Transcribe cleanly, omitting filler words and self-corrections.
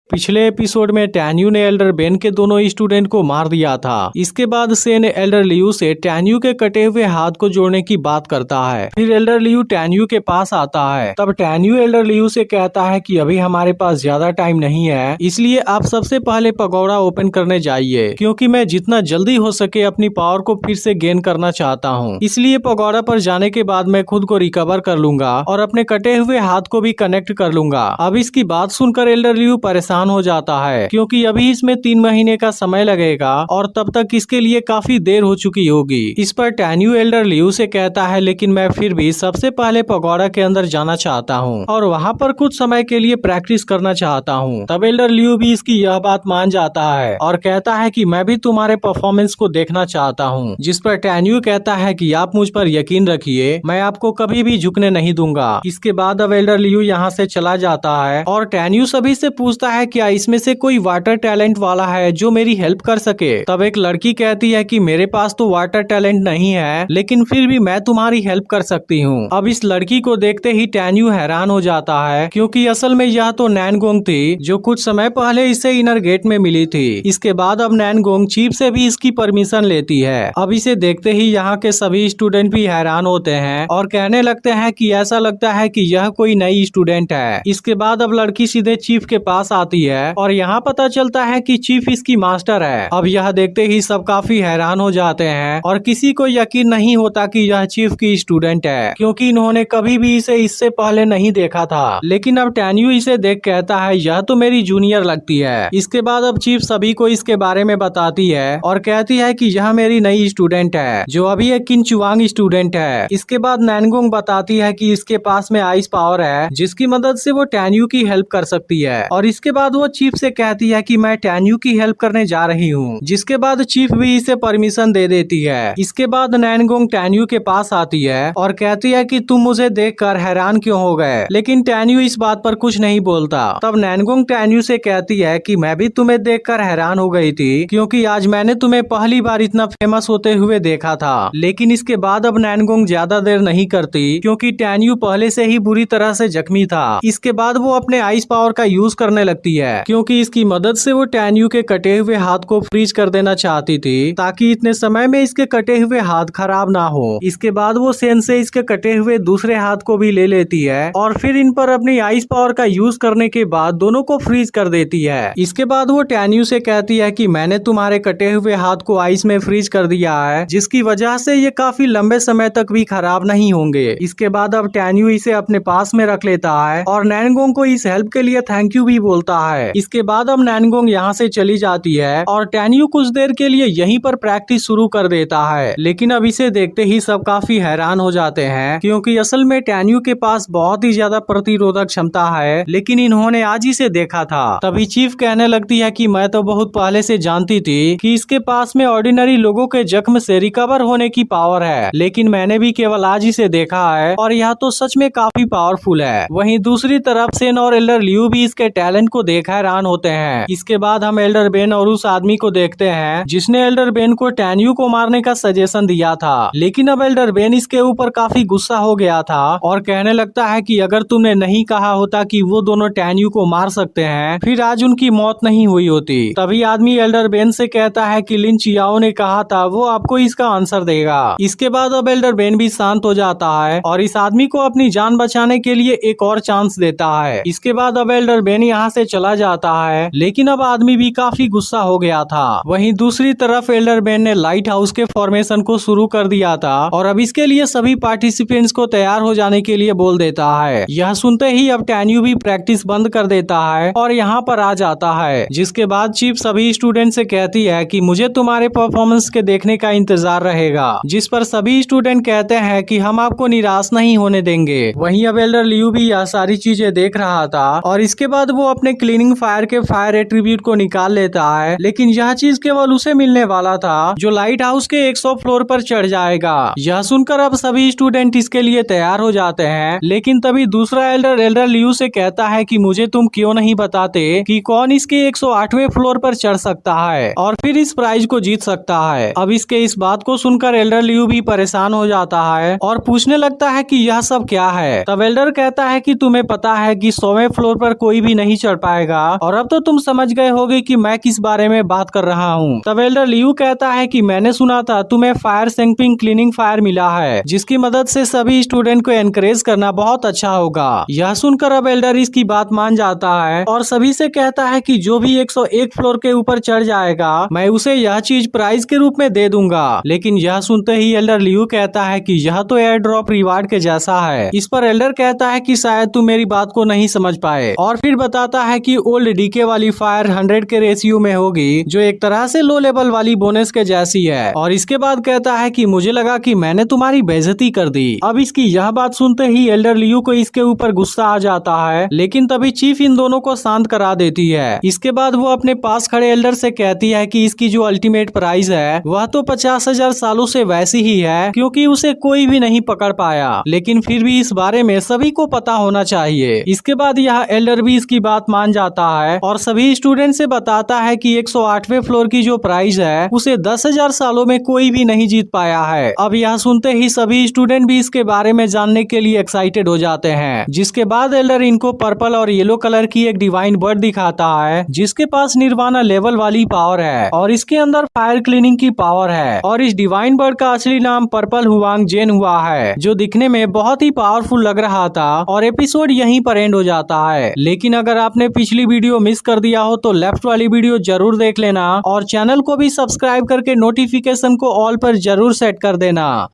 पिछले एपिसोड में टैन्यू ने एल्डर बेन के दोनों स्टूडेंट को मार दिया था। इसके बाद सेन एल्डर लियू से टैन्यू के कटे हुए हाथ को जोड़ने की बात करता है। फिर एल्डर लियू टैन्यू के पास आता है। तब टैन्यू एल्डर लियू से कहता है कि अभी हमारे पास ज्यादा टाइम नहीं है, इसलिए आप सबसे पहले पगोड़ा ओपन करने जाइए, क्योंकि मैं जितना जल्दी हो सके अपनी पावर को फिर से गेन करना चाहता हूँ। इसलिए पगोड़ा पर जाने के बाद मैं खुद को रिकवर कर लूंगा और अपने कटे हुए हाथ को भी कनेक्ट कर लूंगा। अब इसकी बात सुनकर एल्डर लियू परेशान हो जाता है, क्योंकि अभी इसमें 3 महीने का समय लगेगा और तब तक इसके लिए काफी देर हो चुकी होगी। इस पर टैन्यू एल्डर लियू से कहता है, लेकिन मैं फिर भी सबसे पहले पगोड़ा के अंदर जाना चाहता हूँ और वहाँ पर कुछ समय के लिए प्रैक्टिस करना चाहता हूँ। तब एल्डर लियू भी इसकी यह बात मान जाता है और कहता है कि मैं भी तुम्हारे परफॉर्मेंस को देखना चाहता हूँ। जिस पर टैन्यू कहता है कि आप मुझ पर यकीन रखिए, मैं आपको कभी भी झुकने नहीं दूंगा। इसके बाद अब एल्डर लियू यहाँ से चला जाता है और टैन्यू सभी से पूछता है क्या इसमें से कोई वाटर टैलेंट वाला है जो मेरी हेल्प कर सके। तब एक लड़की कहती है कि मेरे पास तो वाटर टैलेंट नहीं है, लेकिन फिर भी मैं तुम्हारी हेल्प कर सकती हूँ। अब इस लड़की को देखते ही टैन्यू हैरान हो जाता है, क्योंकि असल में यह तो नैनगोंग थी जो कुछ समय पहले इसे इनर गेट में मिली थी। इसके बाद अब नैनगोंग चीफ से भी इसकी परमिशन लेती है। अब इसे देखते ही यहाँ के सभी स्टूडेंट भी हैरान होते हैं और कहने लगते हैं कि ऐसा लगता है कि यह कोई नई स्टूडेंट है। इसके बाद अब लड़की सीधे चीफ के पास आती है और यहाँ पता चलता है कि चीफ इसकी मास्टर है। अब यह देखते ही सब काफी हैरान हो जाते हैं और किसी को यकीन नहीं होता कि यह चीफ की स्टूडेंट है, क्योंकि इन्होंने कभी भी इसे इससे पहले नहीं देखा था। लेकिन अब टैन्यू इसे देख कहता है, यह तो मेरी जूनियर लगती है। इसके बाद अब चीफ सभी को इसके बारे में बताती है और कहती है कि यह मेरी नई स्टूडेंट है जो अभी एक किनचुआंग स्टूडेंट है। इसके बाद नैनगोंग बताती है कि इसके पास में आइस पावर है, जिसकी मदद से वो टैन्यू की हेल्प कर सकती है। और इसके बाद वो चीफ से कहती है कि मैं टैन्यू की हेल्प करने जा रही हूँ, जिसके बाद चीफ भी इसे परमिशन दे देती है। इसके बाद नैनगोंग टैन्यू के पास आती है और कहती है कि तुम मुझे देखकर हैरान क्यों हो गए, लेकिन टैन्यू इस बात पर कुछ नहीं बोलता। तब नैनगोंग टैन्यू से कहती है कि मैं भी तुम्हें देखकर हैरान हो गई थी, क्योंकि आज मैंने तुम्हें पहली बार इतना फेमस होते हुए देखा था। लेकिन इसके बाद अब नैनगोंग ज्यादा देर नहीं करती, क्योंकि टैन्यू पहले से ही बुरी तरह से जख्मी था। इसके बाद वो अपने आइस पावर का यूज करने लगती है, क्योंकि इसकी मदद से वो टैन्यू के कटे हुए हाथ को फ्रीज कर देना चाहती थी, ताकि इतने समय में इसके कटे हुए हाथ खराब ना हो। इसके बाद वो सेन से इसके कटे हुए दूसरे हाथ को भी ले लेती है और फिर इन पर अपनी आइस पावर का यूज करने के बाद दोनों को फ्रीज कर देती है। इसके बाद वो टैन्यू से कहती है कि मैंने तुम्हारे कटे हुए हाथ को आइस में फ्रीज कर दिया है, जिसकी वजह से ये काफी लंबे समय तक भी खराब नहीं होंगे। इसके बाद अब टैन्यू इसे अपने पास में रख लेता है और नैनगोंग को इस हेल्प के लिए थैंक यू भी बोलता है। इसके बाद अब नैनगोंग यहाँ से चली जाती है और टैन्यू कुछ देर के लिए यहीं पर प्रैक्टिस शुरू कर देता है। लेकिन अब इसे देखते ही सब काफी हैरान हो जाते हैं, क्योंकि असल में टैन्यू के पास बहुत ही ज्यादा प्रतिरोधक क्षमता है, लेकिन इन्होंने आज इसे देखा था। तभी चीफ कहने लगती है कि मैं तो बहुत पहले से जानती थी कि इसके पास में ऑर्डिनरी लोगों के जख्म से रिकवर होने की पावर है, लेकिन मैंने भी केवल आज इसे देखा है और यह तो सच में काफी पावरफुल है। वहीं दूसरी तरफ सेन और एल्डर लियू भी इसके टैलेंट को देख हैरान होते हैं। इसके बाद हम एल्डर बेन और उस आदमी को देखते हैं जिसने एल्डर बेन को टैन्यू को मारने का सजेशन दिया था। लेकिन अब एल्डर बेन इसके ऊपर काफी गुस्सा हो गया था और कहने लगता है कि अगर तुमने नहीं कहा होता कि वो दोनों टैन्यू को मार सकते हैं, फिर आज उनकी मौत नहीं हुई होती। तभी आदमी एल्डर बेन से कहता है कि लिन चियाओ ने कहा था वो आपको इसका आंसर देगा। इसके बाद अब एल्डर बेन भी शांत हो जाता है और इस आदमी को अपनी जान बचाने के लिए एक और चांस देता है। इसके बाद अब एल्डर बेन यहाँ से चला जाता है, लेकिन अब आदमी भी काफी गुस्सा हो गया था। वहीं दूसरी तरफ एल्डर बेन ने लाइट हाउस के फॉर्मेशन को शुरू कर दिया था और अब इसके लिए सभी पार्टिसिपेंट्स को तैयार हो जाने के लिए बोल देता है। यह सुनते ही अब टैन्यू भी प्रैक्टिस बंद कर देता है और यहाँ पर आ जाता है। जिसके बाद चीफ सभी स्टूडेंट से कहती है कि मुझे तुम्हारे परफॉर्मेंस के देखने का इंतजार रहेगा, जिस पर सभी स्टूडेंट कहते हैं कि हम आपको निराश नहीं होने देंगे। वहीं अब एल्डर लियू भी यह सारी चीजें देख रहा था और इसके बाद वो अपने क्लीनिंग फायर के फायर एट्रीब्यूट को निकाल लेता है, लेकिन यह चीज केवल उसे मिलने वाला था जो लाइट हाउस के 100 फ्लोर पर चढ़ जाएगा। यह सुनकर अब सभी स्टूडेंट इसके लिए तैयार हो जाते हैं, लेकिन तभी दूसरा एल्डर लियू से कहता है कि मुझे तुम क्यों नहीं बताते कि कौन इसके 108वें फ्लोर पर चढ़ सकता है और फिर इस प्राइज को जीत सकता है। अब इसके इस बात को सुनकर एल्डर लियू भी परेशान हो जाता है और पूछने लगता है कि यह सब क्या है। तब एल्डर कहता है कि तुम्हें पता है कि 100वें फ्लोर पर कोई भी नहीं चढ़ पाएगा जाएगा और अब तो तुम समझ गए होगे कि मैं किस बारे में बात कर रहा हूँ। तब एल्डर लियू कहता है कि मैंने सुना था तुम्हें फायर सेंपिंग क्लीनिंग फायर मिला है, जिसकी मदद से सभी स्टूडेंट को एनकरेज करना बहुत अच्छा होगा। यह सुनकर अब एल्डर इसकी बात मान जाता है और सभी से कहता है कि जो भी 101 फ्लोर के ऊपर चढ़ जाएगा मैं उसे यह चीज प्राइज के रूप में दे दूंगा। लेकिन यह सुनते ही एल्डर लियू कहता है कि यह तो एयर ड्रॉप रिवार्ड के जैसा है। इस पर एल्डर कहता है कि शायद तुम मेरी बात को नहीं समझ पाए और फिर बताता है कि ओल्ड डीके वाली फायर 100 के रेशियो में होगी, जो एक तरह से लो लेवल वाली बोनस के जैसी है। और इसके बाद कहता है कि मुझे लगा कि मैंने तुम्हारी बेइज्जती कर दी। अब इसकी यह बात सुनते ही एल्डर लियू को इसके ऊपर गुस्सा आ जाता है, लेकिन तभी चीफ इन दोनों को शांत करा देती है। इसके बाद वो अपने पास खड़े एल्डर से कहती है कि इसकी जो अल्टीमेट प्राइस है वह तो 50,000 सालों से वैसी ही है, क्योंकि उसे कोई भी नहीं पकड़ पाया, लेकिन फिर भी इस बारे में सभी को पता होना चाहिए। इसके बाद यह एल्डर भी इसकी बात मान जाता है और सभी स्टूडेंट से बताता है कि 108वें फ्लोर की जो प्राइस है उसे 10,000 सालों में कोई भी नहीं जीत पाया है। अब यह सुनते ही सभी स्टूडेंट भी इसके बारे में जानने के लिए एक्साइटेड हो जाते हैं। जिसके बाद एल्डर इनको पर्पल और येलो कलर की एक डिवाइन बर्ड दिखाता है, जिसके पास निर्वाणा लेवल वाली पावर है और इसके अंदर फायर क्लीनिंग की पावर है। और इस डिवाइन बर्ड का असली नाम पर्पल हुआंग जेन हुआ है, जो दिखने में बहुत ही पावरफुल लग रहा था। और एपिसोड यहीं पर एंड हो जाता है। लेकिन अगर आपने पिछली वीडियो मिस कर दिया हो तो लेफ्ट वाली वीडियो जरूर देख लेना और चैनल को भी सब्सक्राइब करके नोटिफिकेशन को ऑल पर जरूर सेट कर देना।